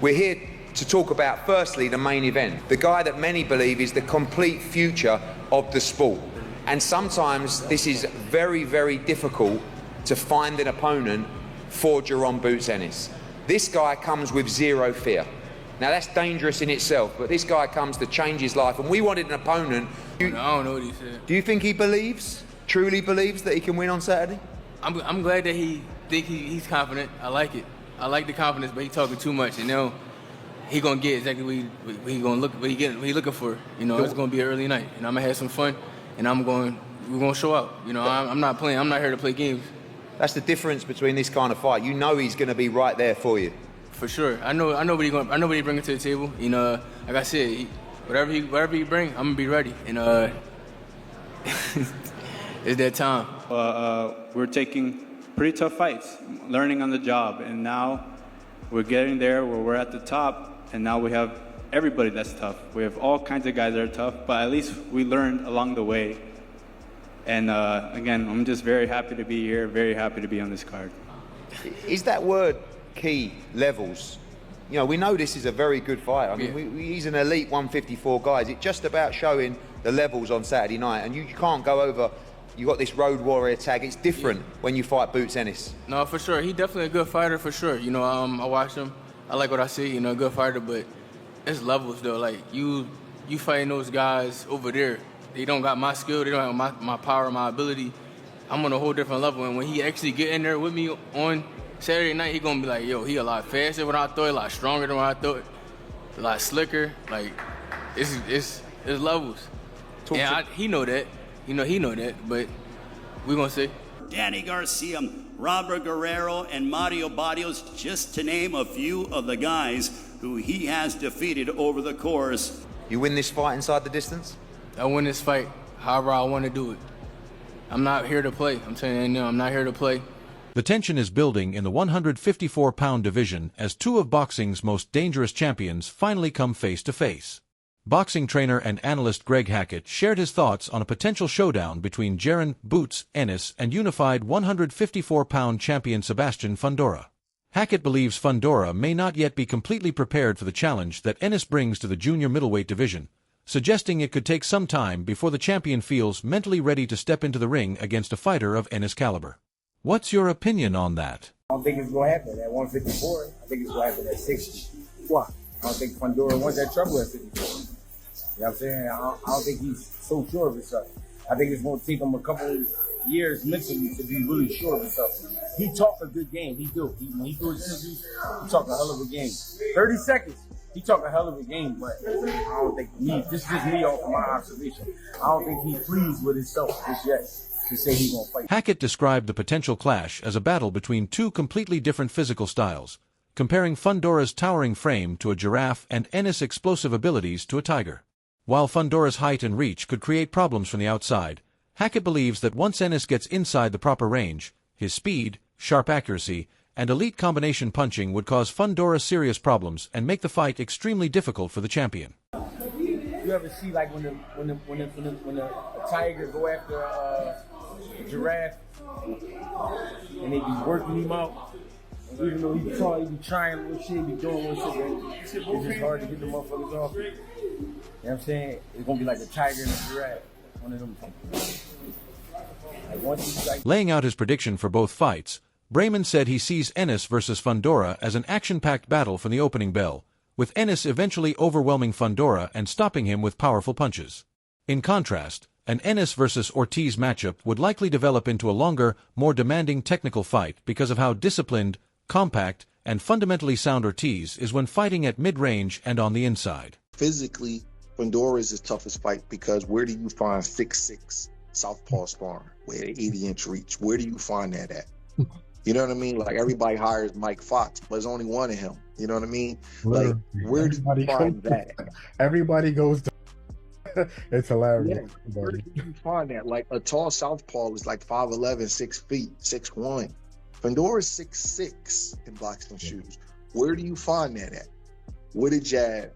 We're here to talk about, firstly, the main event, the guy that many believe is the complete future of the sport. And sometimes this is very, very difficult to find an opponent for Jaron "Boots" Ennis. This guy comes with zero fear. Now that's dangerous in itself, but this guy comes to change his life, and we wanted an opponent. I don't know what he said. Do you think he truly believes that he can win on Saturday? I'm glad that he think he's confident. I like it. I like the confidence, but he's talking too much. You know, he gonna get exactly what he looking for. You know, it's gonna be an early night, and I'm gonna have some fun, and we're gonna show out. You know, I'm not playing. I'm not here to play games. That's the difference between this kind of fight. You know he's gonna be right there for you. For sure. I know what he bringing to the table. You know, like I said, whatever he bring, I'm gonna be ready. And it's that time. We're taking pretty tough fights, learning on the job, and now we're getting there where we're at the top, and now we have everybody that's tough. We have all kinds of guys that are tough, but at least we learned along the way. And again, I'm just very happy to be here, very happy to be on this card. Is that word key, levels? You know, we know this is a very good fight. I mean, he's an elite 154 guy. Is it just about showing the levels on Saturday night? And you can't go over, you got this road warrior tag. It's different when you fight Boots Ennis. No, for sure. He's definitely a good fighter, for sure. You know, I watch him. I like what I see, you know, good fighter, but it's levels, though. Like, you fighting those guys over there. They don't got my skill. They don't have my power, my ability. I'm on a whole different level. And when he actually get in there with me on Saturday night, he gonna be like, yo, he a lot faster than I thought, a lot stronger than what I thought, a lot slicker. Like, it's levels. And he know that. You know, he know that, but we gonna see. Danny Garcia, Robert Guerrero, and Mario Barrios, just to name a few of the guys who he has defeated over the course. You win this fight inside the distance? I win this fight however I want to do it. I'm not here to play. I'm telling you now, I'm not here to play. The tension is building in the 154-pound division as two of boxing's most dangerous champions finally come face to face. Boxing trainer and analyst Greg Hackett shared his thoughts on a potential showdown between Jaron "Boots" Ennis and unified 154-pound champion Sebastian Fundora. Hackett believes Fondora may not yet be completely prepared for the challenge that Ennis brings to the junior middleweight division, suggesting it could take some time before the champion feels mentally ready to step into the ring against a fighter of Ennis' caliber. What's your opinion on that? I don't think it's going to happen at 154. I think it's going to happen at 60. Why? I don't think Fondora wants that trouble at 54. You know what I'm saying? I don't think he's so sure of himself. I think it's going to take him a couple years mentally to be really sure of himself. He talk a good game. He do. When he do his interviews, he talk a hell of a game. 30 seconds. He talk a hell of a game, but I don't think this is just me off of my observation. I don't think he's pleased with himself just yet to say he's going to fight. Hackett described the potential clash as a battle between two completely different physical styles, comparing Fondora's towering frame to a giraffe and Ennis' explosive abilities to a tiger. While Fondora's height and reach could create problems from the outside, Hackett believes that once Ennis gets inside the proper range, his speed, sharp accuracy, and elite combination punching would cause Fondora serious problems and make the fight extremely difficult for the champion. You ever see like when a tiger go after a giraffe and they be working him out? Even though he be trying a little shit, he be doing a little shit, it's just hard to get the motherfuckers off. You know what I'm saying? It's gonna be like a tiger and a giraffe. One of them things. Laying out his prediction for both fights, Brayman said he sees Ennis versus Fondora as an action-packed battle from the opening bell, with Ennis eventually overwhelming Fondora and stopping him with powerful punches. In contrast, an Ennis versus Ortiz matchup would likely develop into a longer, more demanding technical fight because of how disciplined, compact, and fundamentally sound Ortiz is when fighting at mid-range and on the inside. Physically, Fondora is his toughest fight because where do you find 6'6" southpaw sparring with an 80-inch reach? Where do you find that at? You know what I mean? Like, everybody hires Mike Fox, but there's only one of him. You know what I mean? Like, where do you find that? Everybody goes to it's hilarious. Yeah, where do you find that? Like, a tall southpaw is like 5'11", 6 feet, 6'1". Fondora is 6'6" in boxing shoes. Where do you find that at? With a jab,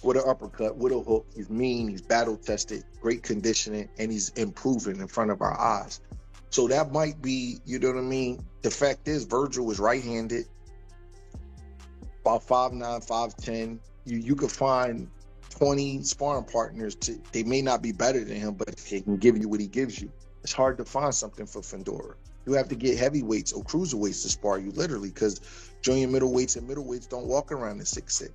with an uppercut, with a hook. He's mean, he's battle-tested, great conditioning, and he's improving in front of our eyes. So that might be, you know what I mean? The fact is, Virgil was right-handed. about 5'9", 5'10". You could find 20 sparring partners. They may not be better than him, but they can give you what he gives you. It's hard to find something for Fundora. You have to get heavyweights or cruiserweights to spar you, literally, because junior middleweights and middleweights don't walk around at 6'6".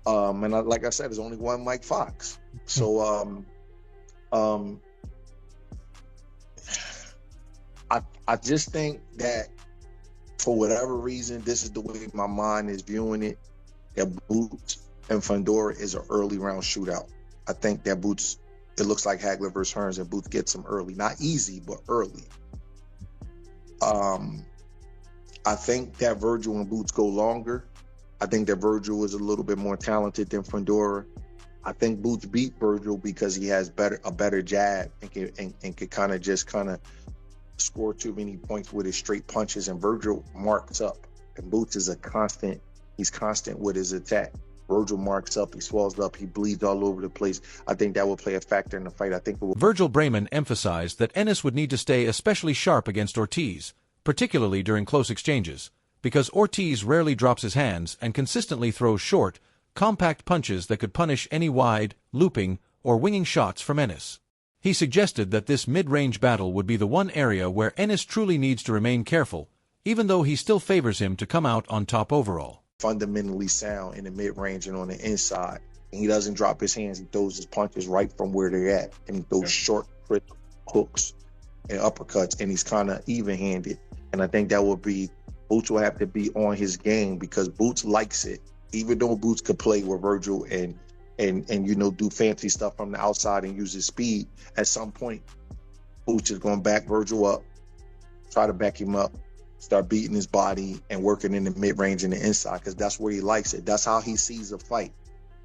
Like I said, there's only one Mike Fox. So I just think that for whatever reason, this is the way my mind is viewing it, that Boots and Fundora is an early round shootout. I think that Boots, it looks like Hagler versus Hearns, and Boots gets him early. Not easy, but early. I think that Virgil and Boots go longer. I think that Virgil is a little bit more talented than Fundora. I think Boots beat Virgil because he has a better jab and can kind of score too many points with his straight punches, and Virgil marks up. And Boots is he's constant with his attack. Virgil marks up, he swells up, he bleeds all over the place. I think that will play a factor in the fight. Virgil Brayman emphasized that Ennis would need to stay especially sharp against Ortiz, particularly during close exchanges, because Ortiz rarely drops his hands and consistently throws short, compact punches that could punish any wide, looping, or winging shots from Ennis. He suggested that this mid-range battle would be the one area where Ennis truly needs to remain careful, even though he still favors him to come out on top overall. Fundamentally sound in the mid-range and on the inside. And he doesn't drop his hands. He throws his punches right from where they're at. And he throws short, quick hooks and uppercuts. And he's kind of even-handed. And I think that will be, Boots will have to be on his game because Boots likes it. Even though Boots could play with Virgil and do fancy stuff from the outside and use his speed, at some point, Boots is going to back Virgil up, try to back him up, start beating his body and working in the mid-range and the inside, because that's where he likes it. That's how he sees a fight.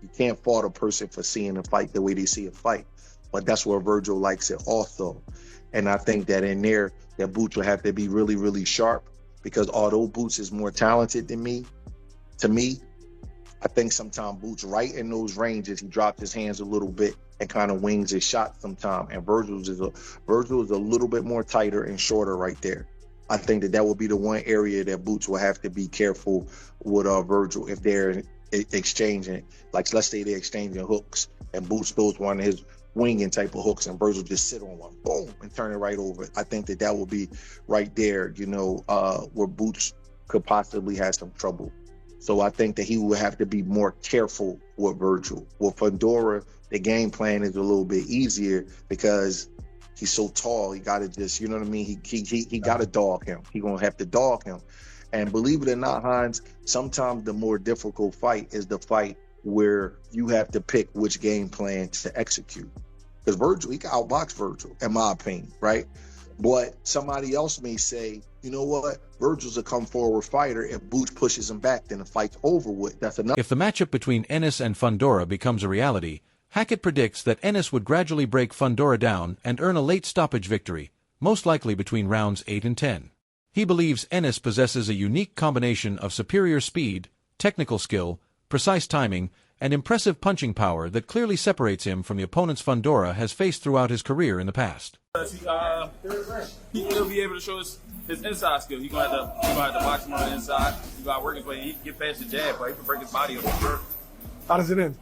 You can't fault a person for seeing a fight the way they see a fight, but that's where Virgil likes it also. And I think that in there, that Boots will have to be really, really sharp, because although Boots is more talented than me, to me, I think sometimes Boots right in those ranges, he drops his hands a little bit and kind of wings his shot sometimes. And Virgil is a little bit more tighter and shorter right there. I think that will be the one area that Boots will have to be careful with Virgil if they're exchanging. Like, let's say they're exchanging hooks and Boots throws one of his winging type of hooks and Virgil just sit on one, boom, and turn it right over. I think that will be right there, where Boots could possibly have some trouble. So I think that he will have to be more careful with Virgil. With Fondora, the game plan is a little bit easier because he's so tall. He got to just, you know what I mean? He got to dog him. He going to have to dog him. And believe it or not, Hans, sometimes the more difficult fight is the fight where you have to pick which game plan to execute. Because Virgil, he can outbox Virgil, in my opinion, right? But somebody else may say, you know what? Virgil's a come-forward fighter. If Boots pushes him back, then the fight's over with. That's enough. If the matchup between Ennis and Fundora becomes a reality, Hackett predicts that Ennis would gradually break Fundora down and earn a late stoppage victory, most likely between rounds 8 and 10. He believes Ennis possesses a unique combination of superior speed, technical skill, precise timing, and impressive punching power that clearly separates him from the opponents Fundora has faced throughout his career in the past. He'll be able to show his inside skill. He's going to have to box him on the inside. He's going to work his way. He can get past the jab, but he can break his body up for sure. How does it end?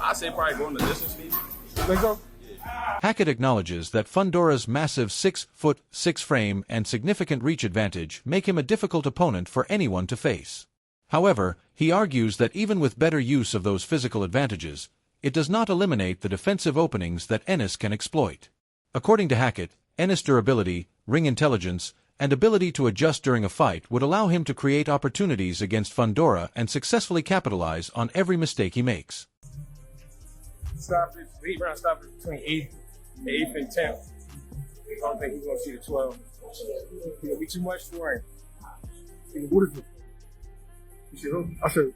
I'd say probably going the distance, Steve. Think so? Hackett acknowledges that Fundora's massive 6'6" frame and significant reach advantage make him a difficult opponent for anyone to face. However, he argues that even with better use of those physical advantages, it does not eliminate the defensive openings that Ennis can exploit. According to Hackett, Ennis' durability, ring intelligence, and ability to adjust during a fight would allow him to create opportunities against Fundora and successfully capitalize on every mistake he makes. Stoppage, 8 round stoppage between 8th and 10th. I don't think he's going to see the 12. It's going to be too much for him. What is it? You see who? I said,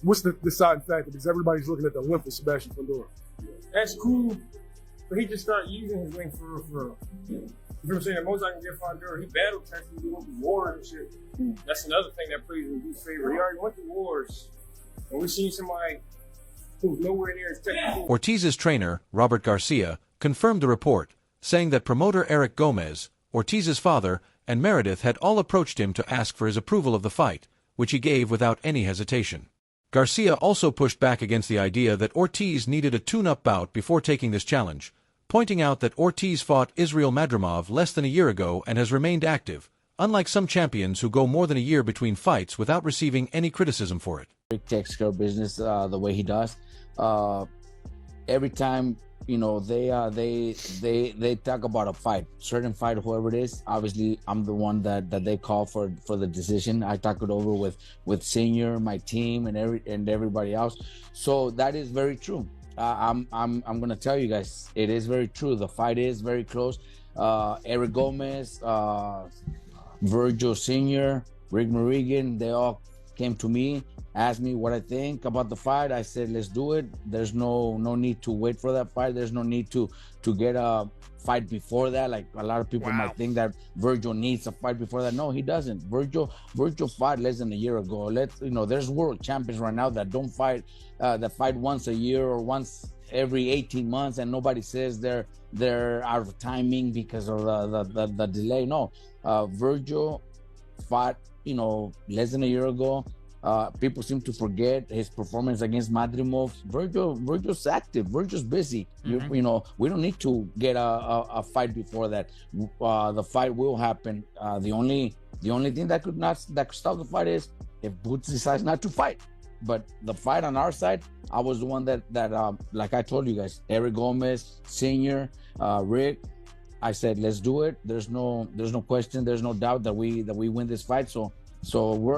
what's the deciding factor? Because everybody's looking at the length of Sebastian Fundora. That's cool, but he just started using his wing for real. You know what I'm saying? The most I can get Fondora, he battle tested, he went to war and shit. That's another thing that plays in his favor. He already went to wars. And we seen somebody who's nowhere near as technical. Ortiz's trainer, Robert Garcia, confirmed the report, saying that promoter Eric Gomez, Ortiz's father, and Meredith had all approached him to ask for his approval of the fight, which he gave without any hesitation. Garcia also pushed back against the idea that Ortiz needed a tune-up bout before taking this challenge, pointing out that Ortiz fought Israil Madrimov less than a year ago and has remained active, unlike some champions who go more than a year between fights without receiving any criticism for it. Rick takes care of business the way he does. Every time, you know, they talk about a fight, certain fight, whoever it is. Obviously, I'm the one that they call for the decision. I talk it over with Senior, my team, and everybody else. So that is very true. I'm gonna tell you guys, it is very true. The fight is very close. Eric Gomez, Virgil Senior, Rick Morigan, they all came to me, asked me what I think about the fight. I said, let's do it. There's no need to wait for that fight. There's no need to get a fight before that. Like a lot of people might think that Virgil needs a fight before that. No, he doesn't. Virgil fought less than a year ago. There's world champions right now that don't fight, that fight once a year or once every 18 months, and nobody says they're out of timing because of the delay. No, Virgil fought, less than a year ago. People seem to forget his performance against Madrimov. Virgil's active. Virgil's busy. We don't need to get a fight before that. The fight will happen. The only thing that could stop the fight is if Boots decides not to fight. But the fight on our side, I was the one that like I told you guys, Eric Gomez, Senior, Rick. I said, let's do it. There's no question. There's no doubt that we win this fight. So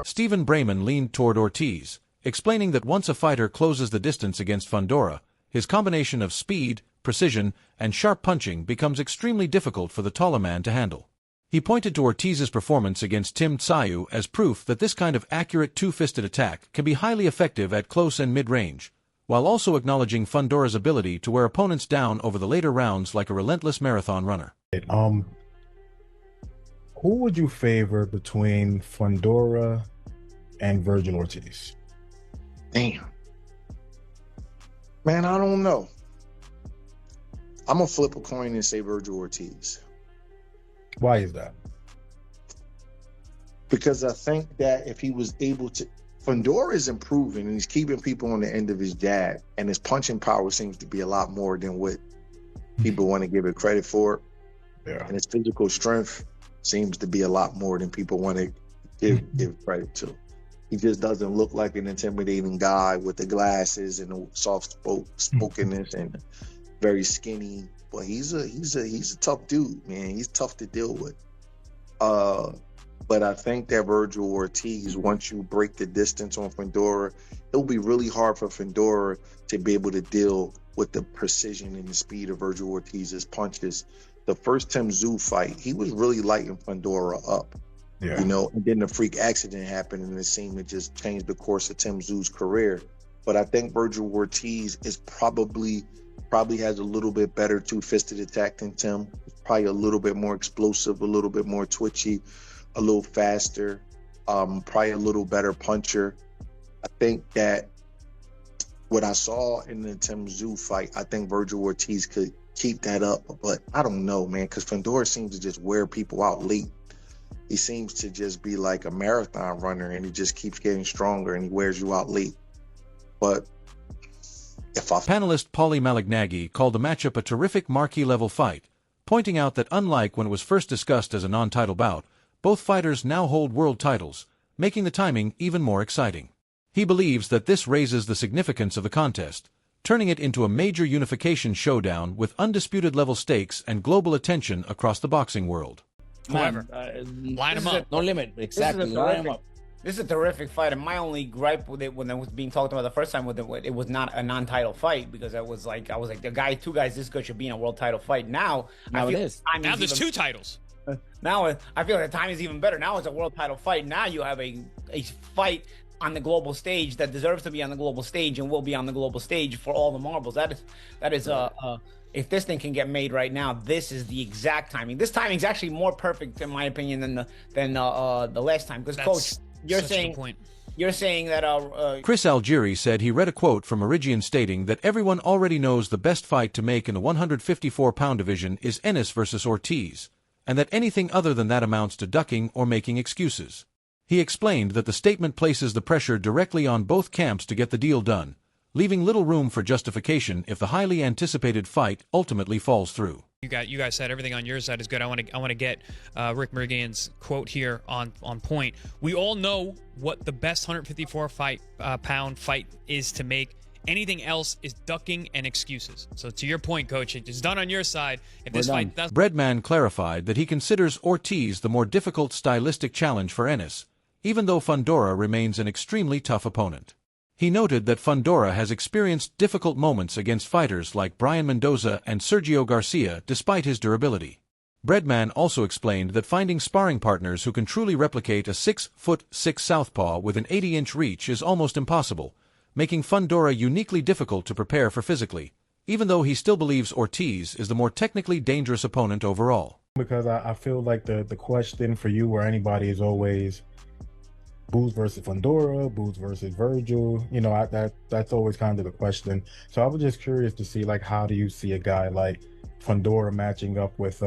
Stephen Brayman leaned toward Ortiz, explaining that once a fighter closes the distance against Fondora, his combination of speed, precision, and sharp punching becomes extremely difficult for the taller man to handle. He pointed to Ortiz's performance against Tim Tszyu as proof that this kind of accurate two-fisted attack can be highly effective at close and mid-range, while also acknowledging Fondora's ability to wear opponents down over the later rounds like a relentless marathon runner. Who would you favor between Fondora and Virgil Ortiz? Damn. Man, I don't know. I'm going to flip a coin and say Virgil Ortiz. Why is that? Because I think that if he was able to... Fondora is improving, and he's keeping people on the end of his jab, and his punching power seems to be a lot more than what people want to give it credit for. Yeah. And his physical strength seems to be a lot more than people want to give credit to. He just doesn't look like an intimidating guy with the glasses and the soft spokenness and very skinny. But he's a tough dude, man. He's tough to deal with. But I think that Virgil Ortiz, once you break the distance on Fondora, it'll be really hard for Fondora to be able to deal with the precision and the speed of Virgil Ortiz's punches. The first Tim Tszyu fight, he was really lighting Fondora up. Yeah. And then the freak accident happened, and it seemed to just change the course of Tim Tszyu's career. But I think Virgil Ortiz is probably has a little bit better two-fisted attack than Tim. Probably a little bit more explosive, a little bit more twitchy, a little faster, probably a little better puncher. I think that what I saw in the Tim Tszyu fight, I think Virgil Ortiz could keep that up, but I don't know, man, because Fondora seems to just wear people out late. He seems to just be like a marathon runner, and he just keeps getting stronger, and he wears you out late. But Panelist Paulie Malignaggi called the matchup a terrific marquee-level fight, pointing out that unlike when it was first discussed as a non-title bout, both fighters now hold world titles, making the timing even more exciting. He believes that this raises the significance of the contest, turning it into a major unification showdown with undisputed level stakes and global attention across the boxing world. Whoever. Line them up. No limit. Exactly. Line them up. This is a terrific fight, and my only gripe with it when it was being talked about the first time with it was not a non-title fight, because I was like, two guys this good should be in a world title fight. Now it is. Now there's two titles. Now I feel like the time is even better. Now it's a world title fight. Now you have a fight on the global stage that deserves to be on the global stage and will be on the global stage for all the marbles. That is if this thing can get made right now, this is the exact timing. This timing is actually more perfect, in my opinion, than the last time. Because, Coach, you're saying that Chris Algieri said he read a quote from Origian stating that everyone already knows the best fight to make in the 154-pound division is Ennis versus Ortiz, and that anything other than that amounts to ducking or making excuses. He explained that the statement places the pressure directly on both camps to get the deal done, leaving little room for justification if the highly anticipated fight ultimately falls through. You guys said everything on your side is good. I want to get Rick Meridian's quote here on point. We all know what the best 154 pound fight is to make. Anything else is ducking and excuses. So to your point, Coach, it's done on your side. If this fight doesn't... Breadman clarified that he considers Ortiz the more difficult stylistic challenge for Ennis, even though Fondora remains an extremely tough opponent. He noted that Fondora has experienced difficult moments against fighters like Brian Mendoza and Sergio Garcia despite his durability. Breadman also explained that finding sparring partners who can truly replicate a 6'6" southpaw with an 80-inch reach is almost impossible, making Fondora uniquely difficult to prepare for physically, even though he still believes Ortiz is the more technically dangerous opponent overall. Because I feel like the question for you or anybody is always Boots versus Fondora, Boots versus Virgil. You know, that's always kind of the question. So I was just curious to see, like, how do you see a guy like Fondora matching up with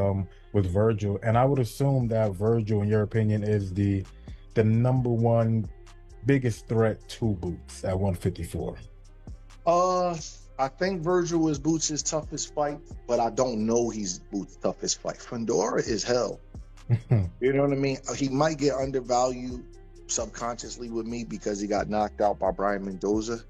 Virgil? And I would assume that Virgil, in your opinion, is the number one biggest threat to Boots at 154. I think Virgil is Boots' toughest fight, but I don't know he's Boots' toughest fight. Fondora is hell. You know what I mean? He might get undervalued subconsciously with me because he got knocked out by Brian Mendoza.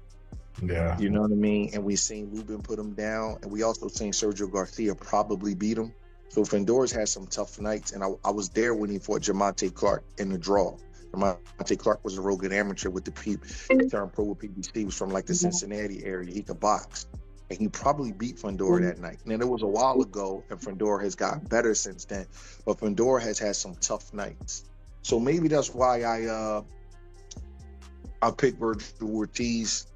Yeah. You know what I mean? And we seen Lubin put him down, and we also seen Sergio Garcia probably beat him. So Fondora's had some tough nights, and I was there when he fought Jamonte Clark in the draw. Jamonte Clark was a real good amateur with the He turned pro with PBC. He was from like the Cincinnati area. He could box. And he probably beat Fondora that night. Now, it was a while ago, and Fondora has gotten better since then. But Fondora has had some tough nights. So maybe that's why I picked Virgil Ortiz,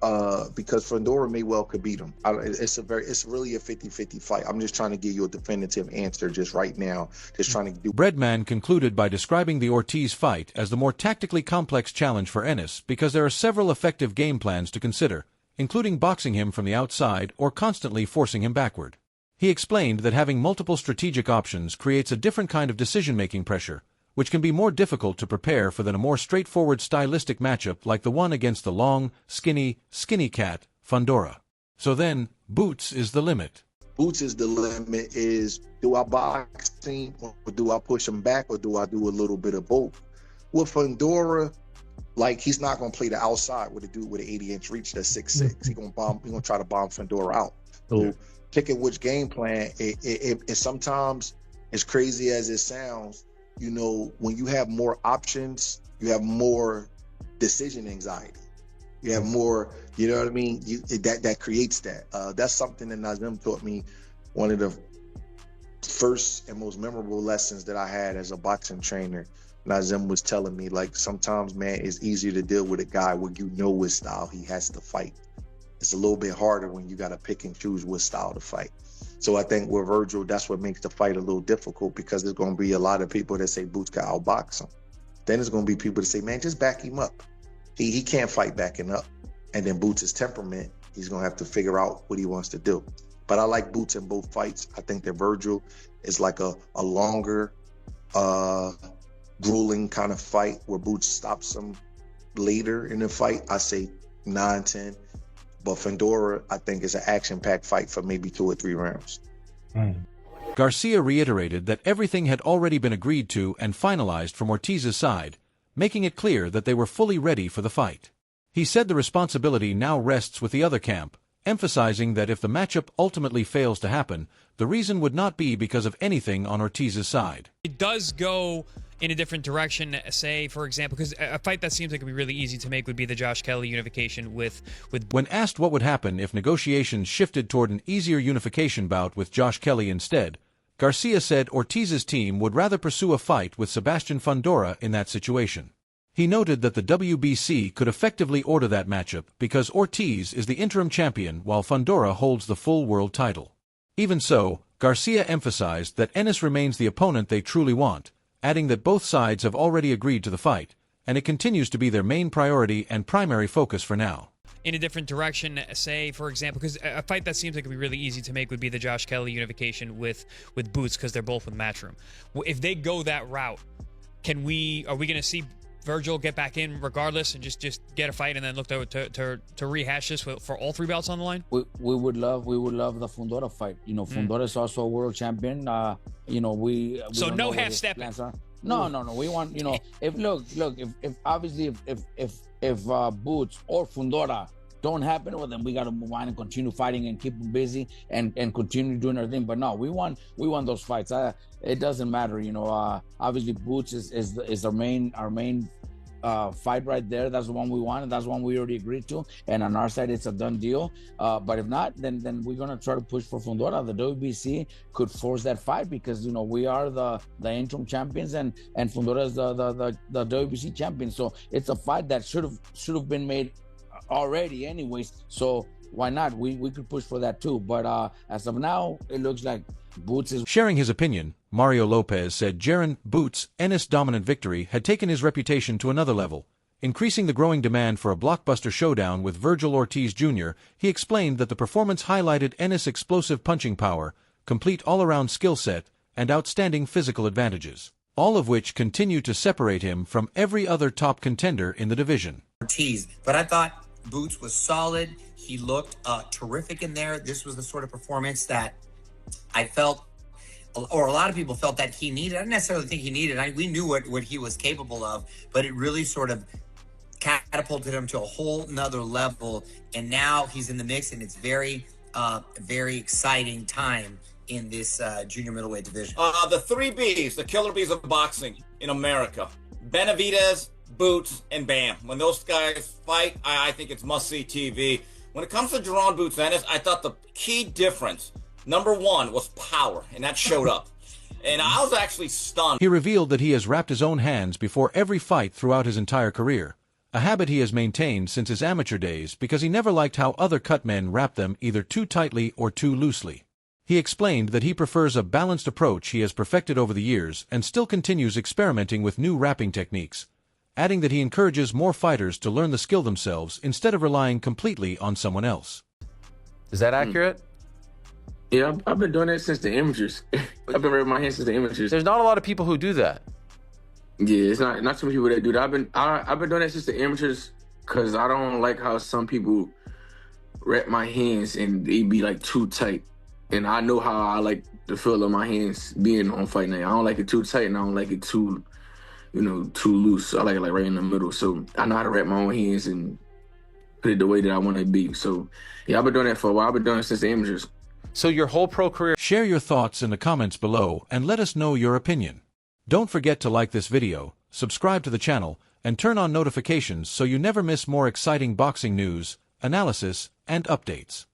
because Fondora may well could beat him. It's really a 50-50 fight. I'm just trying to give you a definitive answer just right now. Just trying to do. Breadman concluded by describing the Ortiz fight as the more tactically complex challenge for Ennis because there are several effective game plans to consider, including boxing him from the outside or constantly forcing him backward. He explained that having multiple strategic options creates a different kind of decision-making pressure, which can be more difficult to prepare for than a more straightforward stylistic matchup like the one against the long, skinny cat, Fondora. So then, Boots is the limit. Boots is the limit. Is, do I box him, or do I push him back, or do I do a little bit of both? With Fondora, like, he's not going to play the outside with a dude with an 80-inch reach that's 6'6". He's going to try to bomb Fondora out. So picking which game plan, it sometimes, as crazy as it sounds, you know, when you have more options, you have more decision anxiety. You have more, you know what I mean? That creates that. That's something that Nazem taught me. One of the first and most memorable lessons that I had as a boxing trainer. Nazem was telling me, like, sometimes, man, it's easier to deal with a guy where you know his style he has to fight. It's a little bit harder when you got to pick and choose what style to fight. So I think with Virgil, that's what makes the fight a little difficult, because there's going to be a lot of people that say Boots can outbox him. Then there's going to be people that say, man, just back him up. He can't fight backing up. And then Boots' temperament, he's going to have to figure out what he wants to do. But I like Boots in both fights. I think that Virgil is like a longer, grueling kind of fight where Boots stops him later in the fight. I say 9-10. But Fondora, I think, is an action-packed fight for maybe 2 or 3 rounds. Garcia reiterated that everything had already been agreed to and finalized from Ortiz's side, making it clear that they were fully ready for the fight. He said the responsibility now rests with the other camp, emphasizing that if the matchup ultimately fails to happen, the reason would not be because of anything on Ortiz's side. It does go in a different direction, say, for example, because a fight that seems like it would be really easy to make would be the Josh Kelly unification with... When asked what would happen if negotiations shifted toward an easier unification bout with Josh Kelly instead, Garcia said Ortiz's team would rather pursue a fight with Sebastian Fundora in that situation. He noted that the WBC could effectively order that matchup because Ortiz is the interim champion while Fondora holds the full world title. Even so, Garcia emphasized that Ennis remains the opponent they truly want, adding that both sides have already agreed to the fight, and it continues to be their main priority and primary focus for now. In a different direction, say, for example, because a fight that seems like it would be really easy to make would be the Josh Kelly unification with Boots, because they're both with Matchroom. If they go that route, are we going to see Virgil get back in regardless and just get a fight and then look to rehash this for all 3 belts on the line? We would love the Fondora fight. You know, Fondora is also a world champion. You know, we so don't no know what half his stepping. plans are. No. We want, you know, if obviously if Boots or Fundora don't happen, well then we got to move on and continue fighting and keep them busy and continue doing our thing. But no, we want those fights. It doesn't matter, you know. Obviously Boots is our main fight right there. That's the one we want, and that's the one we already agreed to. And on our side, it's a done deal. But if not, then we're gonna try to push for Fondora. The WBC could force that fight because, you know, we are the interim champions and Fondora is the WBC champion. So it's a fight that should have been made already, anyways. So why not? We could push for that too. But as of now, it looks like Boots is sharing his opinion. Mario Lopez said Jaron "Boots" Ennis' dominant victory had taken his reputation to another level. Increasing the growing demand for a blockbuster showdown with Virgil Ortiz Jr., he explained that the performance highlighted Ennis' explosive punching power, complete all-around skill set, and outstanding physical advantages, all of which continue to separate him from every other top contender in the division. Ortiz, but I thought Boots was solid. He looked terrific in there. This was the sort of performance that I felt, or a lot of people felt that he needed. I didn't necessarily think he needed. We knew what he was capable of, but it really sort of catapulted him to a whole nother level. And now he's in the mix, and it's very exciting time in this junior middleweight division. The 3 Bs, the killer bees of boxing in America: Benavidez, Boots, and Bam. When those guys fight, I think it's must-see TV. When it comes to Jaron Boots Ennis, I thought the key difference, number 1, was power, and that showed up. And I was actually stunned. He revealed that he has wrapped his own hands before every fight throughout his entire career, a habit he has maintained since his amateur days because he never liked how other cut men wrap them either too tightly or too loosely. He explained that he prefers a balanced approach he has perfected over the years and still continues experimenting with new wrapping techniques, adding that he encourages more fighters to learn the skill themselves instead of relying completely on someone else. Is that accurate? Yeah, I've been doing that since the amateurs. I've been wrapping my hands since the amateurs. There's not a lot of people who do that. Yeah, it's not too many people that do that. I've been doing that since the amateurs because I don't like how some people wrap my hands and they be like too tight. And I know how I like the feel of my hands being on fight night. I don't like it too tight and I don't like it too loose. I like it like right in the middle. So I know how to wrap my own hands and put it the way that I want it to be. So yeah, I've been doing that for a while. I've been doing it since the amateurs. So your whole pro career. Share your thoughts in the comments below and let us know your opinion. Don't forget to like this video, subscribe to the channel, and turn on notifications so you never miss more exciting boxing news, analysis, and updates.